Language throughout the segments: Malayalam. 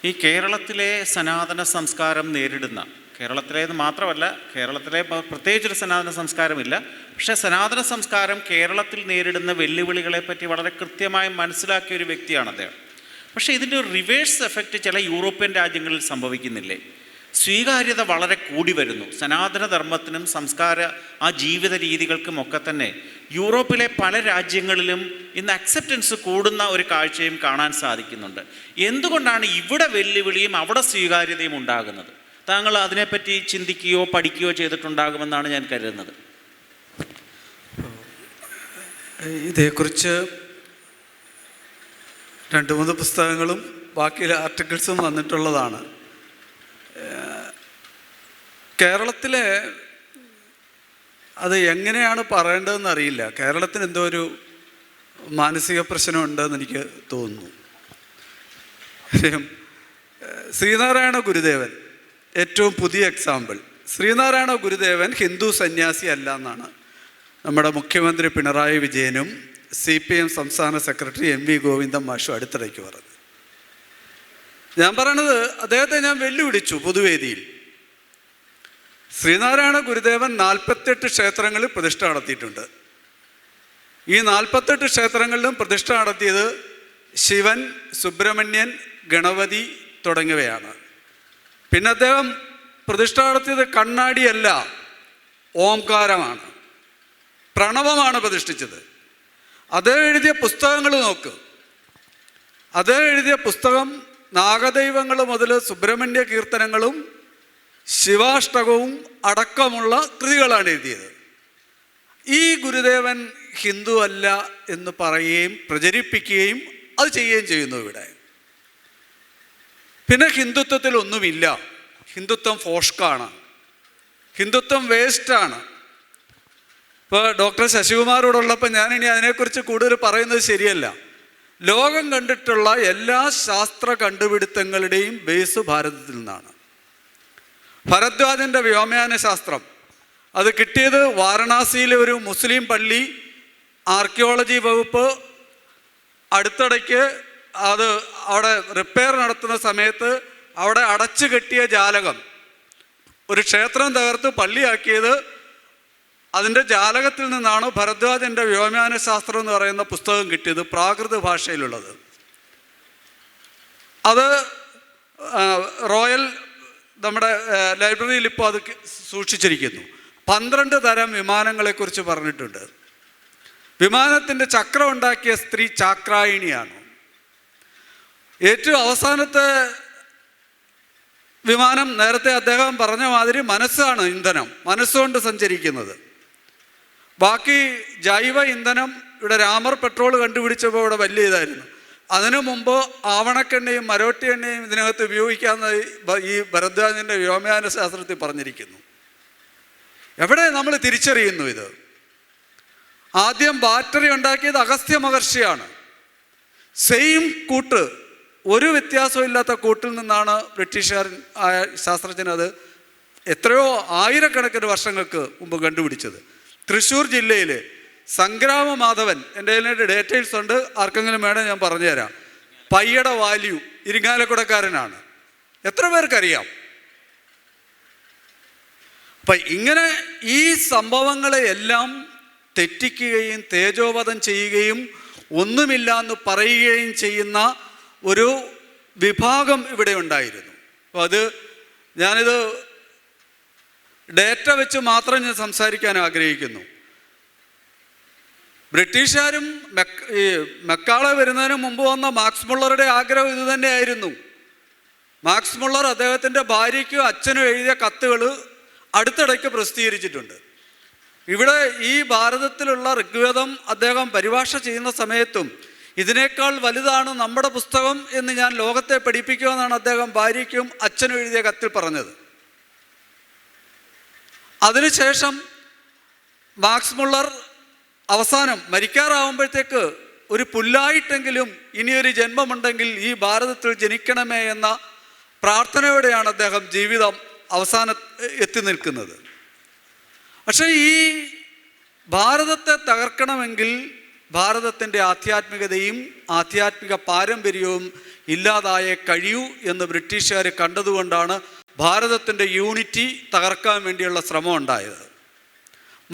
ഈ കേരളത്തിലെ സനാതന സംസ്കാരം നേരിടുന്ന, കേരളത്തിലേത് മാത്രമല്ല, കേരളത്തിലെ പ്രത്യേകിച്ചൊരു സനാതന സംസ്കാരമില്ല, പക്ഷേ സനാതന സംസ്കാരം കേരളത്തിൽ നേരിടുന്ന വെല്ലുവിളികളെപ്പറ്റി വളരെ കൃത്യമായി മനസ്സിലാക്കിയ ഒരു വ്യക്തിയാണ് അദ്ദേഹം. പക്ഷേ ഇതിൻ്റെ ഒരു റിവേഴ്സ് എഫക്റ്റ് ചില യൂറോപ്യൻ രാജ്യങ്ങളിൽ സംഭവിക്കുന്നില്ലേ? സ്വീകാര്യത വളരെ കൂടി വരുന്നു സനാതനധർമ്മത്തിനും ആ ജീവിത രീതികൾക്കുമൊക്കെ തന്നെ. യൂറോപ്പിലെ പല രാജ്യങ്ങളിലും ഇന്ന് അക്സെപ്റ്റൻസ് കൂടുന്ന ഒരു കാഴ്ചയും കാണാൻ സാധിക്കുന്നുണ്ട്. എന്തുകൊണ്ടാണ് ഇവിടെ വെല്ലുവിളിയും അവിടെ സ്വീകാര്യതയും ഉണ്ടാകുന്നത്? താങ്കൾ അതിനെപ്പറ്റി ചിന്തിക്കുകയോ പഠിക്കുകയോ ചെയ്തിട്ടുണ്ടാകുമെന്നാണ് ഞാൻ കരുതുന്നത്. ഇതേക്കുറിച്ച് 2-3 പുസ്തകങ്ങളും ബാക്കി ആർട്ടിക്കിൾസും വന്നിട്ടുള്ളതാണ്. കേരളത്തിലെ അത് എങ്ങനെയാണ് പറയേണ്ടതെന്ന് അറിയില്ല. കേരളത്തിന് എന്തോ ഒരു മാനസിക പ്രശ്നമുണ്ടെന്ന് എനിക്ക് തോന്നുന്നു. ശ്രീനാരായണ ഗുരുദേവൻ ഏറ്റവും പുതിയ എക്സാമ്പിൾ. ശ്രീനാരായണ ഗുരുദേവൻ ഹിന്ദു സന്യാസി അല്ല എന്നാണ് നമ്മുടെ മുഖ്യമന്ത്രി പിണറായി വിജയനും CPM സംസ്ഥാന സെക്രട്ടറി MV ഗോവിന്ദൻ മാഷും അടുത്തിടയ്ക്ക് പറഞ്ഞത്. ഞാൻ പറയണത്, അദ്ദേഹത്തെ ഞാൻ വെല്ലുവിളിച്ചു പൊതുവേദിയിൽ. ശ്രീനാരായണ ഗുരുദേവൻ 48 ക്ഷേത്രങ്ങളിൽ പ്രതിഷ്ഠ നടത്തിയിട്ടുണ്ട്. ഈ 48 ക്ഷേത്രങ്ങളിലും പ്രതിഷ്ഠ നടത്തിയത് ശിവൻ, സുബ്രഹ്മണ്യൻ, ഗണപതി തുടങ്ങിയവയാണ്. പിന്നെ അദ്ദേഹം പ്രതിഷ്ഠ നടത്തിയത് കണ്ണാടിയല്ല, ഓംകാരമാണ്, പ്രണവമാണ് പ്രതിഷ്ഠിച്ചത്. അദ്ദേഹം എഴുതിയ പുസ്തകങ്ങൾ നോക്ക്. അദ്ദേഹം എഴുതിയ പുസ്തകം നാഗദൈവങ്ങൾ മുതൽ സുബ്രഹ്മണ്യ കീർത്തനങ്ങളും ശിവാഷ്ടകവും അടക്കമുള്ള കൃതികളാണ് എഴുതിയത്. ഈ ഗുരുദേവൻ ഹിന്ദു അല്ല എന്ന് പറയുകയും പ്രചരിപ്പിക്കുകയും അത് ചെയ്യുകയും ചെയ്യുന്നു ഇവിടെ. പിന്നെ ഹിന്ദുത്വത്തിൽ ഒന്നുമില്ല, ഹിന്ദുത്വം ഫോഷ്കാണ്, ഹിന്ദുത്വം വേസ്റ്റാണ്. ഇപ്പോൾ ഡോക്ടർ ശശികുമാറോടുള്ളപ്പോൾ ഞാനിനി അതിനെക്കുറിച്ച് കൂടുതൽ പറയുന്നത് ശരിയല്ല. ലോകം കണ്ടിട്ടുള്ള എല്ലാ ശാസ്ത്ര കണ്ടുപിടുത്തങ്ങളുടെയും ബേസ് ഭാരതത്തിൽ നിന്നാണ്. ഭരദ്വാജൻ്റെ വ്യോമയാന ശാസ്ത്രം അത് കിട്ടിയത് വാരണാസിയിലെ ഒരു മുസ്ലിം പള്ളി ആർക്കിയോളജി വകുപ്പ് അടുത്തിടയ്ക്ക് അത് അവിടെ റിപ്പയർ നടത്തുന്ന സമയത്ത് അവിടെ അടച്ചു കെട്ടിയ ജാലകം, ഒരു ക്ഷേത്രം തകർത്ത് പള്ളിയാക്കിയത് അതിൻ്റെ ജാലകത്തിൽ നിന്നാണ് ഭരദ്വാജൻ്റെ വ്യോമയാന ശാസ്ത്രം എന്ന് പറയുന്ന പുസ്തകം കിട്ടിയത്, പ്രാകൃത ഭാഷയിലുള്ളത്. അത് റോയൽ നമ്മുടെ ലൈബ്രറിയിൽ ഇപ്പോൾ അത് സൂക്ഷിച്ചിരിക്കുന്നു. 12 തരം വിമാനങ്ങളെക്കുറിച്ച് പറഞ്ഞിട്ടുണ്ട്. വിമാനത്തിൻ്റെ ചക്രം ഉണ്ടാക്കിയ സ്ത്രീ ചാക്രായണിയാണ്. ഏറ്റവും അവസാനത്തെ വിമാനം നേരത്തെ അദ്ദേഹം പറഞ്ഞ മാതിരി മനസ്സാണ് ഇന്ധനം, മനസ്സുകൊണ്ട് സഞ്ചരിക്കുന്നത്. ബാക്കി ജൈവ ഇന്ധനം ഇവിടെ രാമർ പെട്രോൾ കണ്ടുപിടിച്ചപ്പോൾ ഇവിടെ വലിയ ഇതായിരുന്നു. അതിനു മുമ്പ് ആവണക്കെണ്ണയും മരോട്ടി എണ്ണയും ഇതിനകത്ത് ഉപയോഗിക്കാമെന്ന് ഈ ഭരദ്വാജൻ്റെ വ്യോമയാന ശാസ്ത്രത്തിൽ പറഞ്ഞിരിക്കുന്നു. എവിടെ നമ്മൾ തിരിച്ചറിയുന്നു ഇത്? ആദ്യം ബാറ്ററി ഉണ്ടാക്കിയത് അഗസ്ത്യ മഹർഷിയാണ്. സെയിം കൂട്ട്, ഒരു വ്യത്യാസവും ഇല്ലാത്ത കൂട്ടിൽ നിന്നാണ് ബ്രിട്ടീഷുകാരൻ ശാസ്ത്രജ്ഞൻ അത് എത്രയോ ആയിരക്കണക്കിന് വർഷങ്ങൾക്ക് മുമ്പ് കണ്ടുപിടിച്ചത്. തൃശ്ശൂർ ജില്ലയിൽ സംഗ്രാമ മാധവൻ, എൻ്റെ അതിൻ്റെ ഡീറ്റെയിൽസ് ഉണ്ട്, ആർക്കെങ്കിലും വേണം ഞാൻ പറഞ്ഞുതരാം. പയ്യട വാല്യൂ ഇരിങ്ങാലക്കുടക്കാരനാണ്. എത്ര പേർക്കറിയാം? അപ്പം ഇങ്ങനെ ഈ സംഭവങ്ങളെയെല്ലാം തെറ്റിക്കുകയും തേജോവധം ചെയ്യുകയും ഒന്നുമില്ല എന്ന് പറയുകയും ചെയ്യുന്ന ഒരു വിഭാഗം ഇവിടെ ഉണ്ടായിരുന്നു. അപ്പോൾ അത് ഞാനിത് ഡേറ്റ വെച്ച് മാത്രം ഞാൻ സംസാരിക്കാൻ ആഗ്രഹിക്കുന്നു. ബ്രിട്ടീഷുകാരും മെക്കാളെ വരുന്നതിന് മുമ്പ് വന്ന മാക്സ് മുള്ളറുടെ ആഗ്രഹം ഇത് തന്നെയായിരുന്നു. മാക്സ് മുള്ളർ അദ്ദേഹത്തിൻ്റെ ഭാര്യയ്ക്കും അച്ഛനും എഴുതിയ കത്തുകൾ അടുത്തിടയ്ക്ക് പ്രസിദ്ധീകരിച്ചിട്ടുണ്ട്. ഇവിടെ ഈ ഭാരതത്തിലുള്ള ഋഗ്വേദം അദ്ദേഹം പരിഭാഷ ചെയ്യുന്ന സമയത്തും ഇതിനേക്കാൾ വലുതാണ് നമ്മുടെ പുസ്തകം എന്ന് ഞാൻ ലോകത്തെ പഠിപ്പിക്കുമെന്നാണ് അദ്ദേഹം ഭാര്യയ്ക്കും അച്ഛനും എഴുതിയ കത്തിൽ പറഞ്ഞത്. അതിനുശേഷം മാക്സ് മുള്ളർ അവസാനം മരിക്കാറാവുമ്പോഴത്തേക്ക് ഒരു പുല്ലായിട്ടെങ്കിലും ഇനിയൊരു ജന്മമുണ്ടെങ്കിൽ ഈ ഭാരതത്തിൽ ജനിക്കണമേ എന്ന പ്രാർത്ഥനയോടെയാണ് അദ്ദേഹം ജീവിതം അവസാനം എത്തി നിൽക്കുന്നത്. പക്ഷേ ഈ ഭാരതത്തെ തകർക്കണമെങ്കിൽ ഭാരതത്തിൻ്റെ ആധ്യാത്മികതയും ആധ്യാത്മിക പാരമ്പര്യവും ഇല്ലാതായേ കഴിയൂ എന്ന് ബ്രിട്ടീഷുകാർ കണ്ടതുകൊണ്ടാണ് ഭാരതത്തിൻ്റെ യൂണിറ്റി തകർക്കാൻ വേണ്ടിയുള്ള ശ്രമം ഉണ്ടായത്.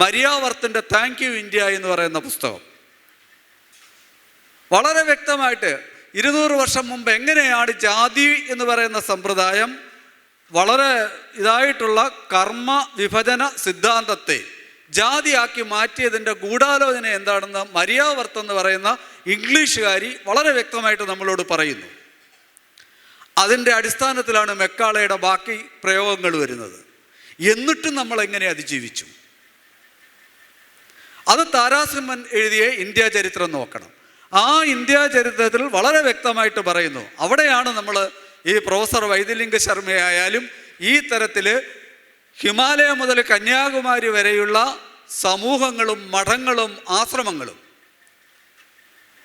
മരിയാവർത്തിൻ്റെ താങ്ക് യു ഇന്ത്യ എന്ന് പറയുന്ന പുസ്തകം വളരെ വ്യക്തമായിട്ട് 200 വർഷം മുമ്പ് എങ്ങനെയാണ് ജാതി എന്ന് പറയുന്ന സമ്പ്രദായം വളരെ ഇതായിട്ടുള്ള കർമ്മ വിഭജന സിദ്ധാന്തത്തെ ജാതിയാക്കി മാറ്റിയതിൻ്റെ ഗൂഢാലോചന എന്താണെന്ന് മരിയാവർത്ത് എന്ന് പറയുന്ന ഇംഗ്ലീഷുകാരി വളരെ വ്യക്തമായിട്ട് നമ്മളോട് പറയുന്നു. അതിൻ്റെ അടിസ്ഥാനത്തിലാണ് മെക്കാളയുടെ ബാക്കി പ്രയോഗങ്ങൾ വരുന്നത്. എന്നിട്ടും നമ്മൾ എങ്ങനെ അതിജീവിച്ചു? അത് താരാസിംഹൻ എഴുതിയ ഇന്ത്യ ചരിത്രം നോക്കണം. ആ ഇന്ത്യ ചരിത്രത്തിൽ വളരെ വ്യക്തമായിട്ട് പറയുന്നു. അവിടെയാണ് നമ്മൾ ഈ പ്രൊഫസർ വൈദ്യലിംഗ ശർമ്മയായാലും ഈ തരത്തിൽ ഹിമാലയം മുതൽ കന്യാകുമാരി വരെയുള്ള സമൂഹങ്ങളും മഠങ്ങളും ആശ്രമങ്ങളും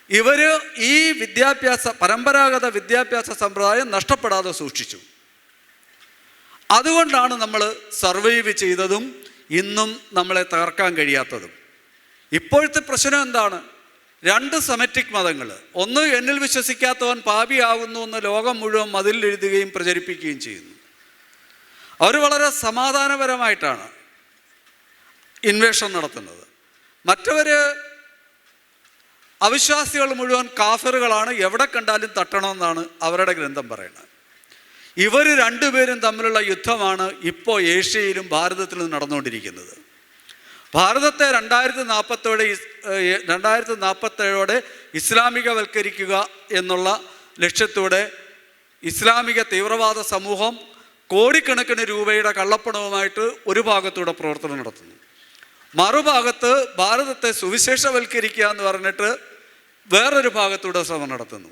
ഇവർ ഈ പരമ്പരാഗത വിദ്യാഭ്യാസ സമ്പ്രദായം നഷ്ടപ്പെടാതെ സൂക്ഷിച്ചു. അതുകൊണ്ടാണ് നമ്മൾ സർവൈവ് ചെയ്തതും ഇന്നും നമ്മളെ തകർക്കാൻ കഴിയാത്തതും. ഇപ്പോഴത്തെ പ്രശ്നം എന്താണ്? 2 സെമറ്റിക് മതങ്ങൾ. ഒന്ന്, എന്നിൽ വിശ്വസിക്കാത്തവൻ പാപിയാകുന്നു എന്ന് ലോകം മുഴുവൻ മതിൽ എഴുതുകയും പ്രചരിപ്പിക്കുകയും ചെയ്യുന്നു. അവർ വളരെ സമാധാനപരമായിട്ടാണ് ഇൻവേഷൻ നടത്തുന്നത്. മറ്റവർ അവിശ്വാസികൾ മുഴുവൻ കാഫിറുകളാണ്, എവിടെ കണ്ടാലും തട്ടണമെന്നാണ് അവരുടെ ഗ്രന്ഥം പറയുന്നത്. ഇവർ രണ്ടുപേരും തമ്മിലുള്ള യുദ്ധമാണ് ഇപ്പോൾ ഏഷ്യയിലും ഭാരതത്തിലും നടന്നുകൊണ്ടിരിക്കുന്നത്. ഭാരതത്തെ 2047 ഇസ്ലാമികവൽക്കരിക്കുക എന്നുള്ള ലക്ഷ്യത്തോടെ ഇസ്ലാമിക തീവ്രവാദ സമൂഹം കോടിക്കണക്കിന് രൂപയുടെ കള്ളപ്പണവുമായിട്ട് ഒരു ഭാഗത്തൂടെ പ്രവർത്തനം നടത്തുന്നു. മറുഭാഗത്ത് ഭാരതത്തെ സുവിശേഷവൽക്കരിക്കുക എന്ന് പറഞ്ഞിട്ട് വേറൊരു ഭാഗത്തൂടെ ശ്രമം നടത്തുന്നു.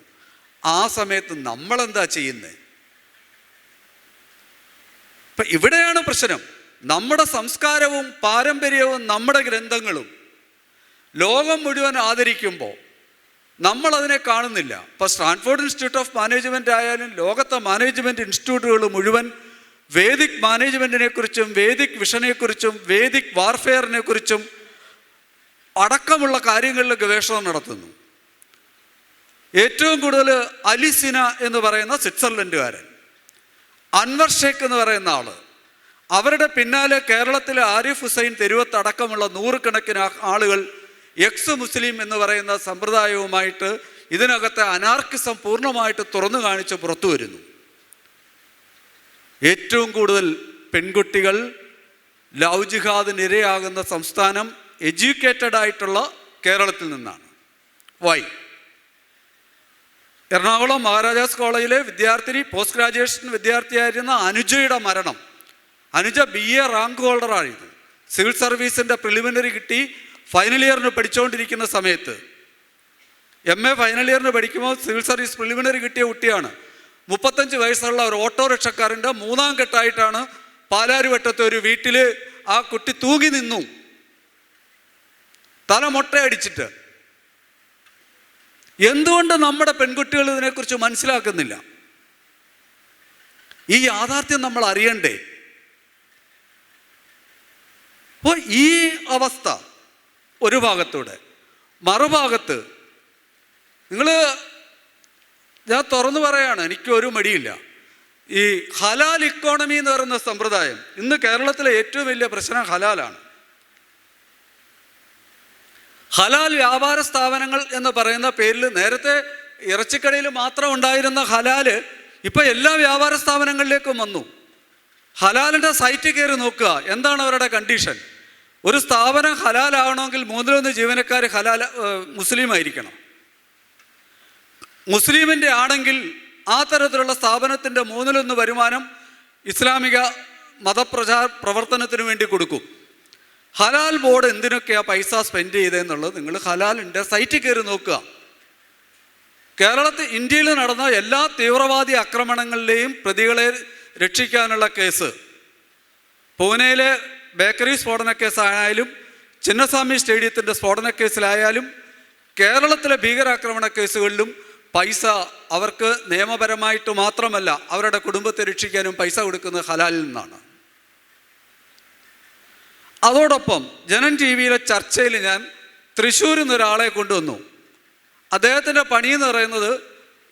ആ സമയത്ത് നമ്മളെന്താ ചെയ്യുന്നത്? ഇപ്പം ഇവിടെയാണ് പ്രശ്നം. നമ്മുടെ സംസ്കാരവും പാരമ്പര്യവും നമ്മുടെ ഗ്രന്ഥങ്ങളും ലോകം മുഴുവൻ ആദരിക്കുമ്പോൾ നമ്മളതിനെ കാണുന്നില്ല. ഇപ്പോൾ സ്റ്റാൻഫോർഡ് ഇൻസ്റ്റിറ്റ്യൂട്ട് ഓഫ് മാനേജ്മെൻ്റ് ആയാലും ലോകത്തെ മാനേജ്മെൻറ്റ് ഇൻസ്റ്റിറ്റ്യൂട്ടുകൾ മുഴുവൻ വേദിക് മാനേജ്മെൻറ്റിനെ കുറിച്ചും വേദിക് വിഷനെക്കുറിച്ചും വേദിക് വാർഫെയറിനെ കുറിച്ചും അടക്കമുള്ള കാര്യങ്ങളിൽ ഗവേഷണം നടത്തുന്നു. ഏറ്റവും കൂടുതൽ അലിസിന എന്ന് പറയുന്ന സ്വിറ്റ്സർലൻഡുകാരൻ, അൻവർ ഷേഖ് എന്ന് പറയുന്ന ആൾ, അവരുടെ പിന്നാലെ കേരളത്തിലെ ആരിഫ് ഹുസൈൻ തെരുവത്ത് അടക്കമുള്ള 100 കണക്കിന് ആളുകൾ എക്സ് മുസ്ലിം എന്ന് പറയുന്ന സമ്പ്രദായവുമായിട്ട് ഇതിനകത്തെ അനാർക്കിസം പൂർണ്ണമായിട്ട് തുറന്നു കാണിച്ച് പുറത്തു വരുന്നു. ഏറ്റവും കൂടുതൽ പെൺകുട്ടികൾ ലവ് ജിഹാദിന് ഇരയാകുന്ന സംസ്ഥാനം എഡ്യൂക്കേറ്റഡ് ആയിട്ടുള്ള കേരളത്തിൽ നിന്നാണ്. വൈ? എറണാകുളം മഹാരാജാസ് കോളേജിലെ വിദ്യാർത്ഥിനി, പോസ്റ്റ് ഗ്രാജുവേഷൻ വിദ്യാർത്ഥിയായിരുന്ന അനുജയുടെ മരണം. അനുജ BA റാങ്ക് ഹോൾഡറായിരുന്നു. സിവിൽ സർവീസിൻ്റെ പ്രിലിമിനറി കിട്ടി ഫൈനൽ ഇയറിന് പഠിച്ചുകൊണ്ടിരിക്കുന്ന സമയത്ത്, MA ഫൈനൽ ഇയറിന് പഠിക്കുമ്പോൾ സിവിൽ സർവീസ് പ്രിലിമിനറി കിട്ടിയ കുട്ടിയാണ്. 35 വയസ്സുള്ള ഒരു ഓട്ടോറിക്ഷക്കാരൻ്റെ 3ാം ഘട്ടമായിട്ടാണ് പാലാരിവട്ടത്തെ ഒരു വീട്ടിൽ ആ കുട്ടി തൂങ്ങി നിന്നു, തല മൊട്ടയടിച്ചിട്ട്. എന്തുകൊണ്ട് നമ്മുടെ പെൺകുട്ടികൾ ഇതിനെക്കുറിച്ച് മനസ്സിലാക്കുന്നില്ല? ഈ യാഥാർത്ഥ്യം നമ്മൾ അറിയണ്ടേ? അപ്പോൾ ഈ അവസ്ഥ ഒരു ഭാഗത്തൂടെ, മറുഭാഗത്ത് ഞാൻ തുറന്നു പറയാണ്, എനിക്കൊരു മടിയില്ല. ഈ ഹലാൽ ഇക്കോണമി എന്ന് പറയുന്ന സമ്പ്രദായം ഇന്ന് കേരളത്തിലെ ഏറ്റവും വലിയ പ്രശ്നം ഹലാലാണ്. ഹലാൽ വ്യാപാര സ്ഥാപനങ്ങൾ എന്ന് പറയുന്ന പേരിൽ നേരത്തെ ഇറച്ചിക്കടയിൽ മാത്രം ഉണ്ടായിരുന്ന ഹലാല് ഇപ്പം എല്ലാ വ്യാപാര സ്ഥാപനങ്ങളിലേക്കും വന്നു. ഹലാലിൻ്റെ സൈറ്റിൽ കയറി നോക്കുക, എന്താണ് അവരുടെ കണ്ടീഷൻ? ഒരു സ്ഥാപനം ഹലാലാവണമെങ്കിൽ 1/3 ജീവനക്കാർ മുസ്ലിം ആയിരിക്കണം. മുസ്ലിമിൻ്റെ ആണെങ്കിൽ ആ തരത്തിലുള്ള സ്ഥാപനത്തിൻ്റെ 1/3 വരുമാനം ഇസ്ലാമിക പ്രവർത്തനത്തിന് വേണ്ടി കൊടുക്കും. ഹലാൽ ബോർഡ് എന്തിനൊക്കെയാണ് പൈസ സ്പെൻഡ് ചെയ്തതെന്നുള്ളത് നിങ്ങൾ ഹലാലിൻ്റെ സൈറ്റിൽ കയറി നോക്കുക. ഇന്ത്യയിൽ നടന്ന എല്ലാ തീവ്രവാദി ആക്രമണങ്ങളിലെയും പ്രതികളെ രക്ഷിക്കാനുള്ള കേസ്, പൂനെയിലെ ബേക്കറി സ്ഫോടന കേസായാലും ചിന്നസ്വാമി സ്റ്റേഡിയത്തിൻ്റെ സ്ഫോടന കേസിലായാലും കേരളത്തിലെ ഭീകരാക്രമണ കേസുകളിലും പൈസ അവർക്ക് നിയമപരമായിട്ട് മാത്രമല്ല അവരുടെ കുടുംബത്തെ രക്ഷിക്കാനും പൈസ കൊടുക്കുന്നത് ഹലാലിൽ നിന്നാണ്. അതോടൊപ്പം ജനൻ TV-യിലെ ചർച്ചയിൽ ഞാൻ തൃശ്ശൂരിൽ നിന്ന് ഒരാളെ കൊണ്ടുവന്നു. അദ്ദേഹത്തിൻ്റെ പണിയെന്ന് പറയുന്നത്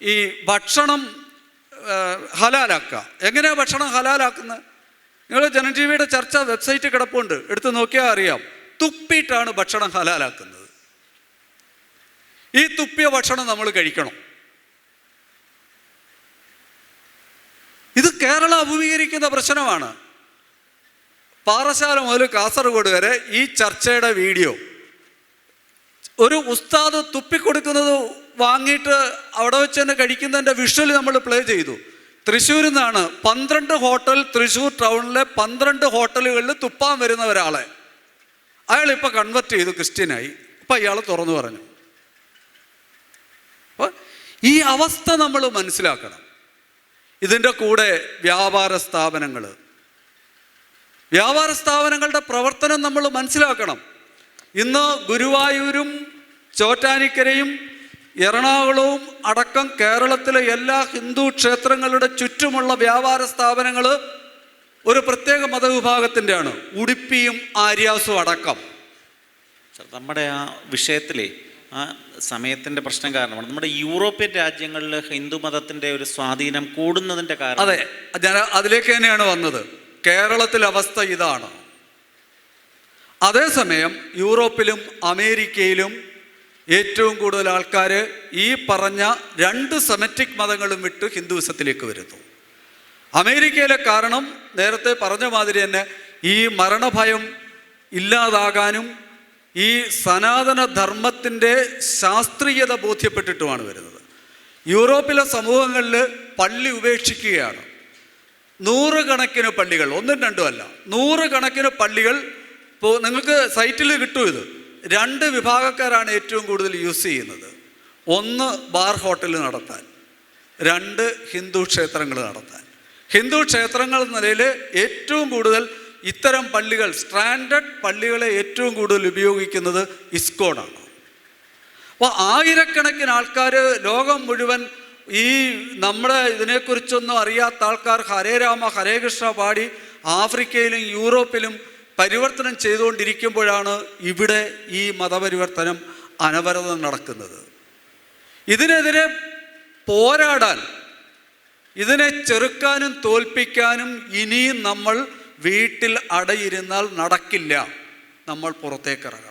ഈ ഭക്ഷണം ഹലാലാക്കുക. എങ്ങനെയാണ് ഭക്ഷണം ഹലാലാക്കുന്നത്? നിങ്ങൾ ജനജീവിയുടെ ചർച്ച വെബ്സൈറ്റ് കിടപ്പുണ്ട്, എടുത്ത് നോക്കിയാൽ അറിയാം. തുപ്പിയിട്ടാണ് ഭക്ഷണം ഹലാലാക്കുന്നത്. ഈ തുപ്പിയ ഭക്ഷണം നമ്മൾ കഴിക്കണം. ഇത് കേരളം അഭിമുഖീകരിക്കുന്ന പ്രശ്നമാണ്. പാറശാല മുതൽ കാസർഗോഡ് വരെ ഈ ചർച്ചയുടെ വീഡിയോ ഒരു ഉസ്താദ് തുപ്പിക്കൊടുക്കുന്നത് വാങ്ങിയിട്ട് അവിടെ വെച്ച് തന്നെ കഴിക്കുന്നതിൻ്റെ വിഷ്വൽ നമ്മൾ പ്ലേ ചെയ്തു. തൃശ്ശൂരിൽ നിന്നാണ് 12 ഹോട്ടൽ, തൃശ്ശൂർ ടൗണിലെ 12 ഹോട്ടലുകളിൽ തുപ്പാൻ വരുന്ന ഒരാളെ അയാൾ ഇപ്പോൾ കൺവെർട്ട് ചെയ്തു, ക്രിസ്ത്യനായി. ഇപ്പം അയാൾ തുറന്നു പറഞ്ഞു. അപ്പോൾ ഈ അവസ്ഥ നമ്മൾ മനസ്സിലാക്കണം. ഇതിൻ്റെ കൂടെ വ്യാപാര സ്ഥാപനങ്ങളുടെ പ്രവർത്തനം നമ്മൾ മനസ്സിലാക്കണം. ഇന്ന് ഗുരുവായൂരും ചോറ്റാനിക്കരയും എറണാകുളവും അടക്കം കേരളത്തിലെ എല്ലാ ഹിന്ദു ക്ഷേത്രങ്ങളുടെ ചുറ്റുമുള്ള വ്യാപാര സ്ഥാപനങ്ങൾ ഒരു പ്രത്യേക മതവിഭാഗത്തിൻ്റെയാണ്, ഉടുപ്പിയും ആര്യാസും അടക്കം. നമ്മുടെ ആ വിഷയത്തിലെ ആ സമയത്തിൻ്റെ പ്രശ്നം കാരണമാണ് നമ്മുടെ യൂറോപ്യൻ രാജ്യങ്ങളിൽ ഹിന്ദു മതത്തിൻ്റെ ഒരു സ്വാധീനം കൂടുന്നതിൻ്റെ കാരണം. അതെ, ഞാൻ അതിലേക്ക് തന്നെയാണ് വന്നത്. കേരളത്തിലെ അവസ്ഥ ഇതാണ്. അതേസമയം യൂറോപ്പിലും അമേരിക്കയിലും ഏറ്റവും കൂടുതൽ ആൾക്കാർ ഈ പറഞ്ഞ 2 സെമറ്റിക് മതങ്ങളും വിട്ട് ഹിന്ദുവിസത്തിലേക്ക് വരുന്നു. അമേരിക്കയിലെ കാരണം നേരത്തെ പറഞ്ഞ മാതിരി തന്നെ ഈ മരണഭയം ഇല്ലാതാകാനും ഈ സനാതന ധർമ്മത്തിൻ്റെ ശാസ്ത്രീയത ബോധ്യപ്പെട്ടിട്ടുമാണ് വരുന്നത്. യൂറോപ്പിലെ സമൂഹങ്ങളിൽ പള്ളി ഉപേക്ഷിക്കുകയാണ്. 100 കണക്കിന് പള്ളികൾ, 1ഉം 2ഉം അല്ല, 100 കണക്കിന് പള്ളികൾ. ഇപ്പോൾ നിങ്ങൾക്ക് സൈറ്റിൽ കിട്ടും ഇത്. 2 വിഭാഗക്കാരാണ് ഏറ്റവും കൂടുതൽ യൂസ് ചെയ്യുന്നത്. 1 ബാർ ഹോട്ടൽ നടത്താൻ, 2 ഹിന്ദു ക്ഷേത്രങ്ങൾ നടത്താൻ. ഹിന്ദു ക്ഷേത്രങ്ങൾ എന്ന നിലയിൽ ഏറ്റവും കൂടുതൽ ഇത്തരം പള്ളികൾ, സ്റ്റാൻഡേർഡ് പള്ളികളെ ഏറ്റവും കൂടുതൽ ഉപയോഗിക്കുന്നത് ഇസ്കോണാണ്. അപ്പോൾ ആയിരക്കണക്കിന് ആൾക്കാർ ലോകം മുഴുവൻ ഈ നമ്മുടെ ഇതിനെക്കുറിച്ചൊന്നും അറിയാത്ത ആൾക്കാർ ഹരേ രാമ ഹരേ കൃഷ്ണ പാടി ആഫ്രിക്കയിലും യൂറോപ്പിലും പരിവർത്തനം ചെയ്തുകൊണ്ടിരിക്കുമ്പോഴാണ് ഇവിടെ ഈ മതപരിവർത്തനം അനവരതം നടക്കുന്നത്. ഇതിനെതിരെ പോരാടാൻ, ഇതിനെ ചെറുക്കാനും തോൽപ്പിക്കാനും ഇനിയും നമ്മൾ വീട്ടിൽ അടയിരുന്നാൽ നടക്കില്ല. നമ്മൾ പുറത്തേക്കിറങ്ങണം.